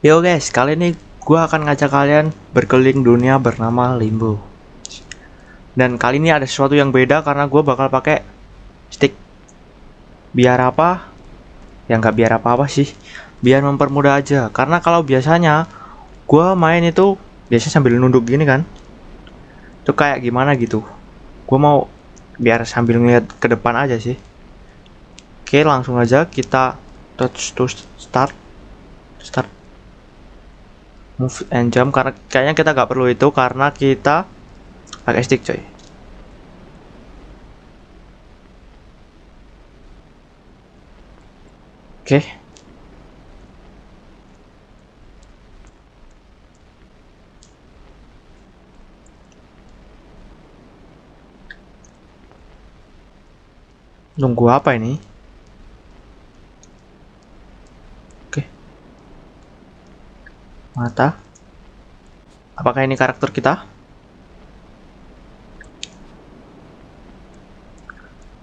Yo guys, kali ini gua akan ngajak kalian berkeliling dunia bernama Limbo. Dan kali ini ada sesuatu yang beda karena gua bakal pakai stick. Biar apa? Ya nggak biar apa-apa sih. Biar mempermudah aja. Karena kalau biasanya gua main itu biasanya sambil nunduk gini kan. Itu kayak gimana gitu. Gua mau biar sambil ngeliat ke depan aja sih. Oke, langsung aja kita touch to start. Start move and jump karena kayaknya kita nggak perlu itu karena kita pakai stick coy. Oke. Nunggu apa ini? Oke. Mata. Apakah ini karakter kita?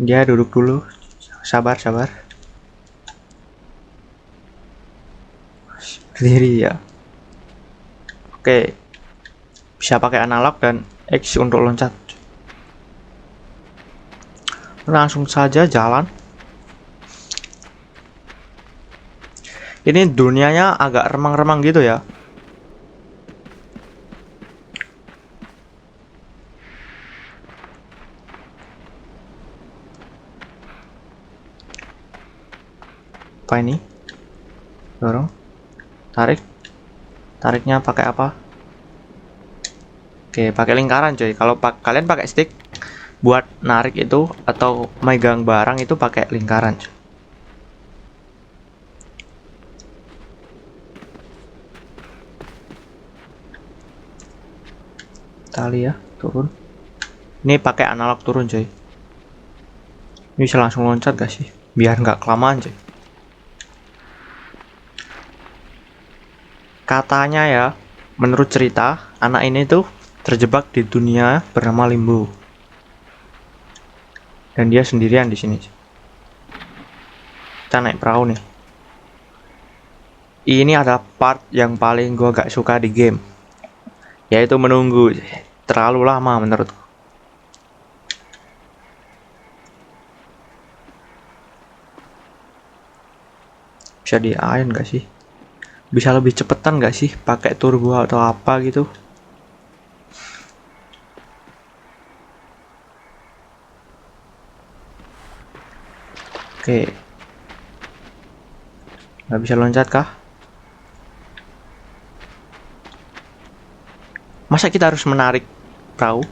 Dia duduk dulu. Sabar, sabar. Berdiri ya. Oke. Bisa pakai analog dan X untuk loncat. Langsung saja jalan. Ini dunianya agak remang-remang gitu ya. Apa ini? Dorong. Tarik. Tariknya pakai apa? Oke, pakai lingkaran coy. Kalau kalian pakai stick buat narik itu atau megang barang itu pakai lingkaran coy. Tali ya, turun. Ini pakai analog turun coy. Ini bisa langsung loncat gak sih? Biar nggak kelamaan coy. Katanya ya, menurut cerita, anak ini tuh terjebak di dunia bernama Limbo. Dan dia sendirian di sini. Kita naik perahu nih. Ini adalah part yang paling gue gak suka di game. Yaitu menunggu. Terlalu lama menurutku. Bisa diain gak sih? Bisa lebih cepetan gak sih? Pakai turbo atau apa gitu? Oke. Gak bisa loncat kah? Masa kita harus menarik perahu?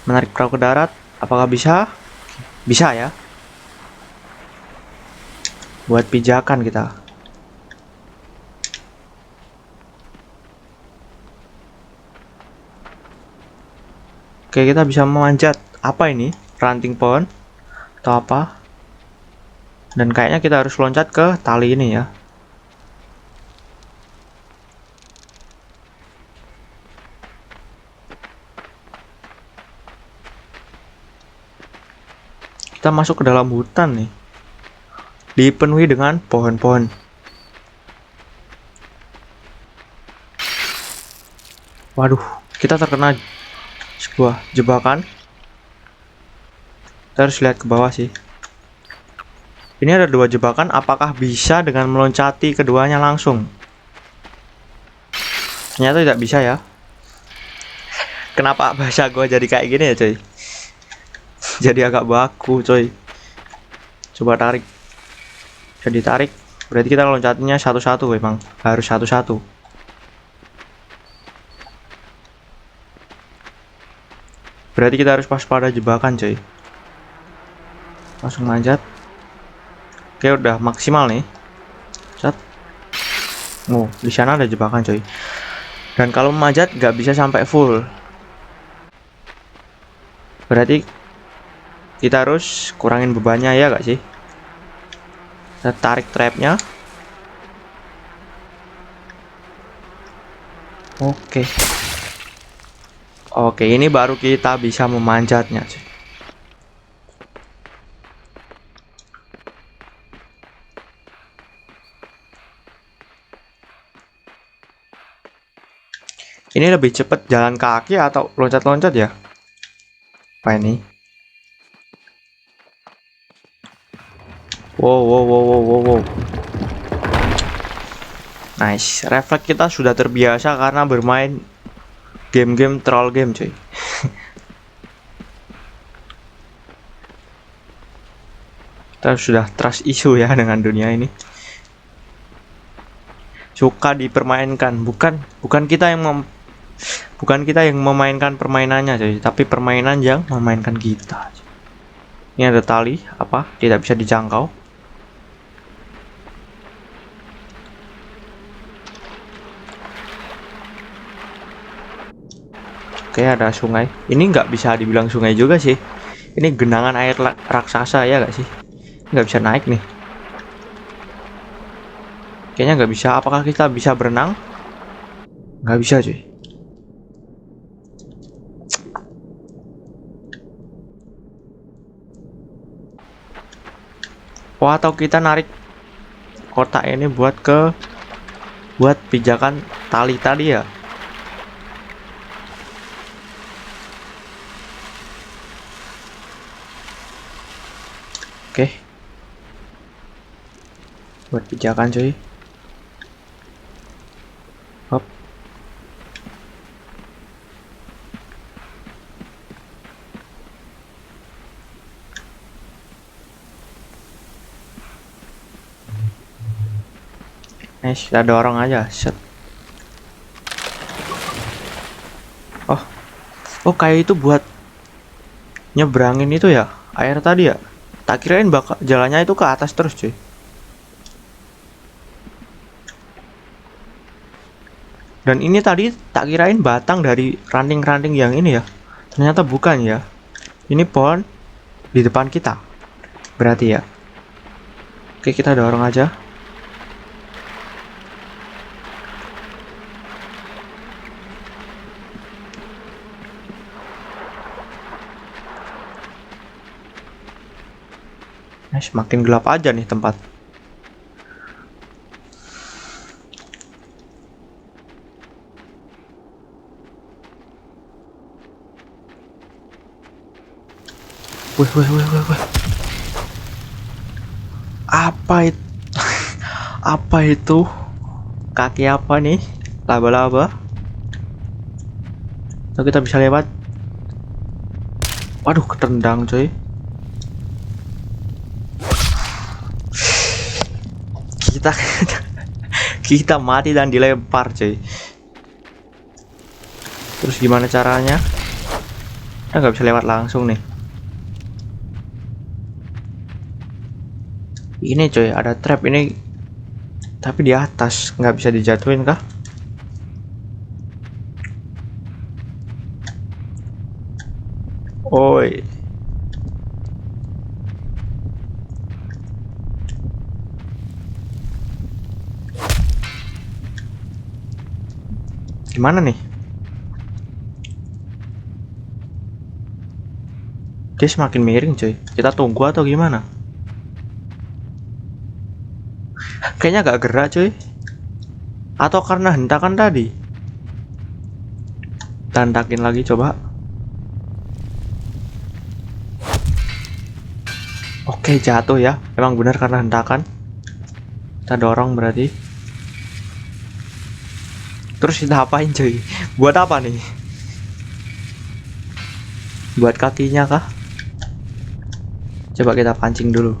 Menarik perahu ke darat? Apakah bisa? Bisa ya. Buat pijakan kita. Oke, kita bisa memanjat. Apa ini? Ranting pohon? Atau apa? Dan kayaknya kita harus loncat ke tali ini ya. Kita masuk ke dalam hutan nih. Dipenuhi dengan pohon-pohon. Waduh, kita terkena sebuah jebakan. Kita harus lihat ke bawah sih. Ini ada dua jebakan, apakah bisa dengan meloncati keduanya langsung? Ternyata tidak bisa ya. Kenapa bahasa gue jadi kayak gini ya coy? Jadi agak baku coy. Coba tarik. Bisa ditarik. Berarti kita loncatnya satu-satu memang. Harus satu-satu. Berarti kita harus pas pada jebakan coy. Langsung manjat. Oke, udah maksimal nih. Set. Oh, di sana ada jebakan coy. Dan kalau memanjat nggak bisa sampai full. Berarti kita harus kurangin bebannya ya gak sih? Kita tarik trapnya. Oke. Oke, ini baru kita bisa memanjatnya sih. Ini lebih cepet jalan kaki atau loncat-loncat ya? Apa ini? Wow, wow, wow, wow, wow, wow. Nice, refleks kita sudah terbiasa karena bermain game-game troll game, cuy. Kita sudah trust issue ya dengan dunia ini. Suka dipermainkan, bukan kita yang memainkan permainannya, cuy, tapi permainan yang memainkan kita. Ini ada tali, apa? Tidak bisa dijangkau. Oke, ada sungai. Ini nggak bisa dibilang sungai juga sih. Ini genangan air raksasa ya nggak sih? Nggak bisa naik nih. Kayaknya nggak bisa. Apakah kita bisa berenang? Nggak bisa, cuy. Oh, atau kita narik kotak ini buat pijakan tali tadi ya. Oke. Buat pijakan, cuy. Hop. Nice, kita dorong aja. Set. Oh, kayak itu buat nyebrangin itu ya, air tadi ya. Tak kirain bakal jalannya itu ke atas terus, cuy. Dan ini tadi tak kirain batang dari ranting-ranting yang ini ya. Ternyata bukan ya. Ini pohon di depan kita. Berarti ya. Oke, kita dorong aja. Nah, semakin gelap aja nih tempat. Wih, wih, wih, wih, wih. Apa itu? Apa itu? Kaki apa nih? Laba-laba. Atau kita bisa lewat? Waduh, ketendang, coy. Kita kita mati dan dilempar, coy. Terus gimana caranya? Kita nggak bisa lewat langsung nih. Ini coy, ada trap ini, tapi di atas nggak bisa dijatuhin kah? Oi, gimana nih? Dia semakin miring coy. Kita tunggu atau gimana? Kayaknya gak gerak cuy. Atau karena hentakan tadi? Tandakin lagi coba. Oke, jatuh ya. Emang benar karena hentakan. Kita dorong berarti. Terus kita apain cuy? Buat apa nih? Buat kakinya kah? Coba kita pancing dulu.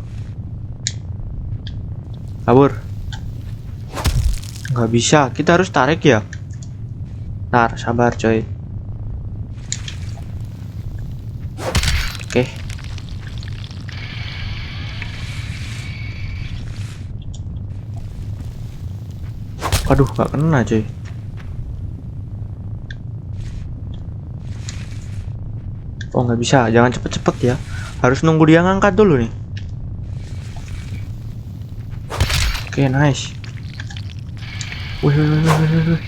Kabur. Nggak bisa, kita harus tarik ya. Ntar, sabar coy. Oke. Waduh, nggak kena coy. Oh, nggak bisa, jangan cepet-cepet ya. Harus nunggu dia ngangkat dulu nih. Oke, nice. Wih, wih, wih, wih, wih.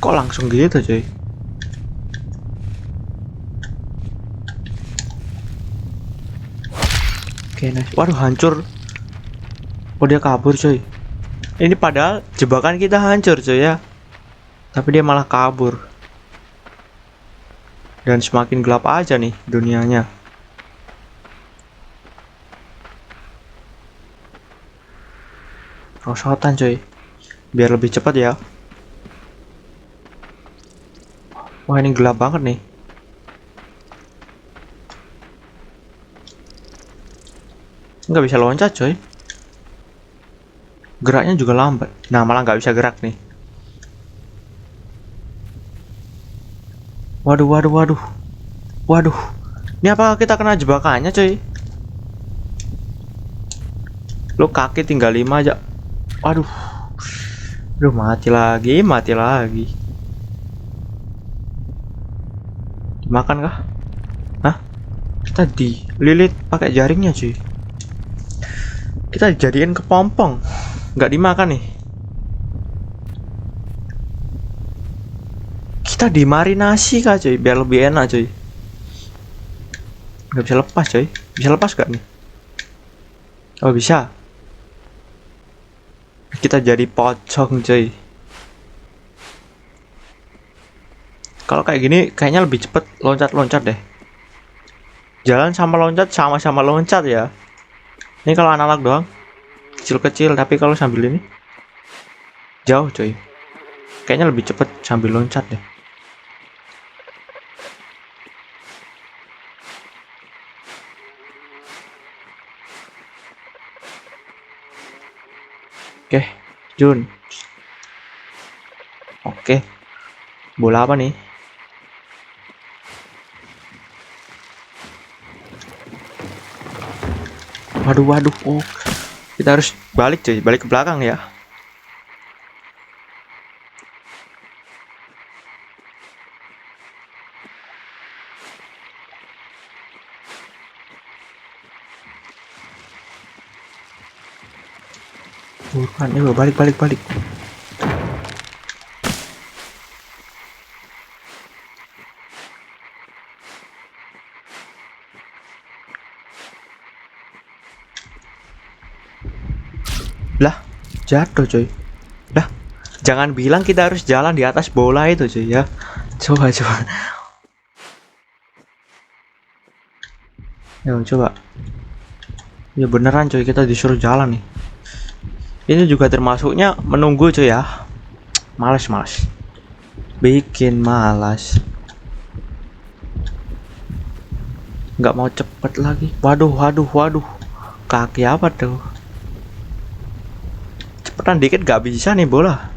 Kok langsung gitu coy? Oke, nice. Waduh, hancur. Oh, dia kabur coy. Ini padahal jebakan kita hancur cuy ya. Tapi dia malah kabur. Dan semakin gelap aja nih dunianya. Rosotan cuy. Biar lebih cepat ya. Wah ini gelap banget nih. Nggak bisa loncat coy. Geraknya juga lambat. Nah malah nggak bisa gerak nih. Waduh waduh waduh. Waduh. Ini apa kita kena jebakannya coy? Lo kaki tinggal 5 aja. Waduh. Aduh mati lagi, mati lagi. Dimakan kah? Hah? Kita dililit pakai jaringnya cuy. Kita dijadiin kepompong, nggak dimakan nih. Kita dimarinasi kah cuy, biar lebih enak cuy. Nggak bisa lepas cuy. Bisa lepas gak nih? Oh bisa. Kita jadi pocong cuy. Kalau kayak gini kayaknya lebih cepet loncat-loncat deh. Jalan sama loncat sama-sama loncat ya. Ini kalau analog doang kecil-kecil, tapi kalau sambil ini jauh coy. Kayaknya lebih cepet sambil loncat deh. Oke, Jun. Oke. Bola apa nih? Waduh, waduh. Oh, kita harus balik cuy, balik ke belakang ya. Bukan, balik, balik, balik. Lah, jatuh coy. Lah, jangan bilang kita harus jalan di atas bola itu cuy ya. Coba, coba. Yo, coba. Ya beneran coy, kita disuruh jalan nih. Ini juga termasuknya menunggu cuy ya. Males, males. Bikin malas. Nggak mau cepet lagi. Waduh, waduh, waduh. Kaki apa tuh? Cepetan dikit nggak bisa nih bola.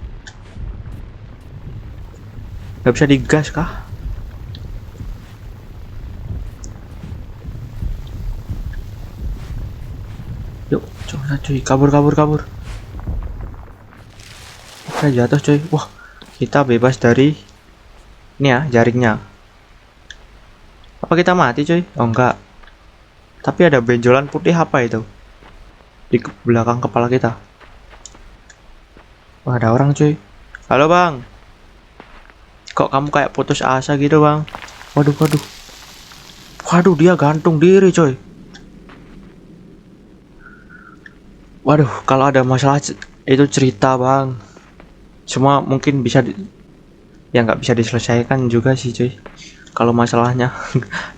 Nggak bisa digas kah? Yuk, coba cuy, kabur, kabur, kabur. Oke, jatuh cuy. Wah, kita bebas dari ini ya, jaringnya. Apa kita mati cuy? Oh enggak. Tapi ada benjolan putih apa itu? Di belakang kepala kita. Wah, ada orang cuy. Halo bang. Kok kamu kayak putus asa gitu bang? Waduh, waduh. Waduh, dia gantung diri coy. Waduh, kalau ada masalah itu cerita bang. Semua mungkin bisa ya nggak bisa diselesaikan juga sih cuy. Kalau masalahnya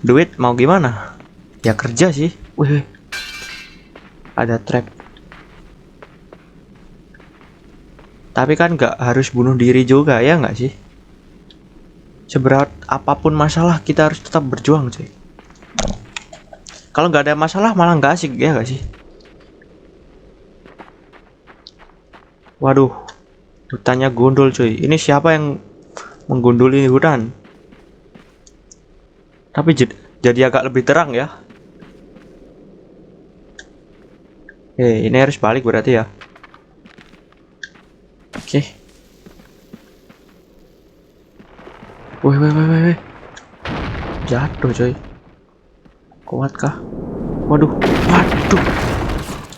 duit mau gimana? Ya kerja sih. Wih, ada trap. Tapi kan nggak harus bunuh diri juga ya nggak sih? Seberat apapun masalah kita harus tetap berjuang cuy. Kalau nggak ada masalah malah nggak asik ya nggak sih? Waduh, hutannya gundul cuy. Ini siapa yang menggunduli hutan? Tapi jadi agak lebih terang ya. Ini harus balik berarti ya. Oke. Wih, wih, wih, wih. Jatuh coy. Kuat kah? Waduh, waduh.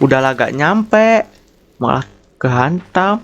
Udah agak nyampe, malah kehantam.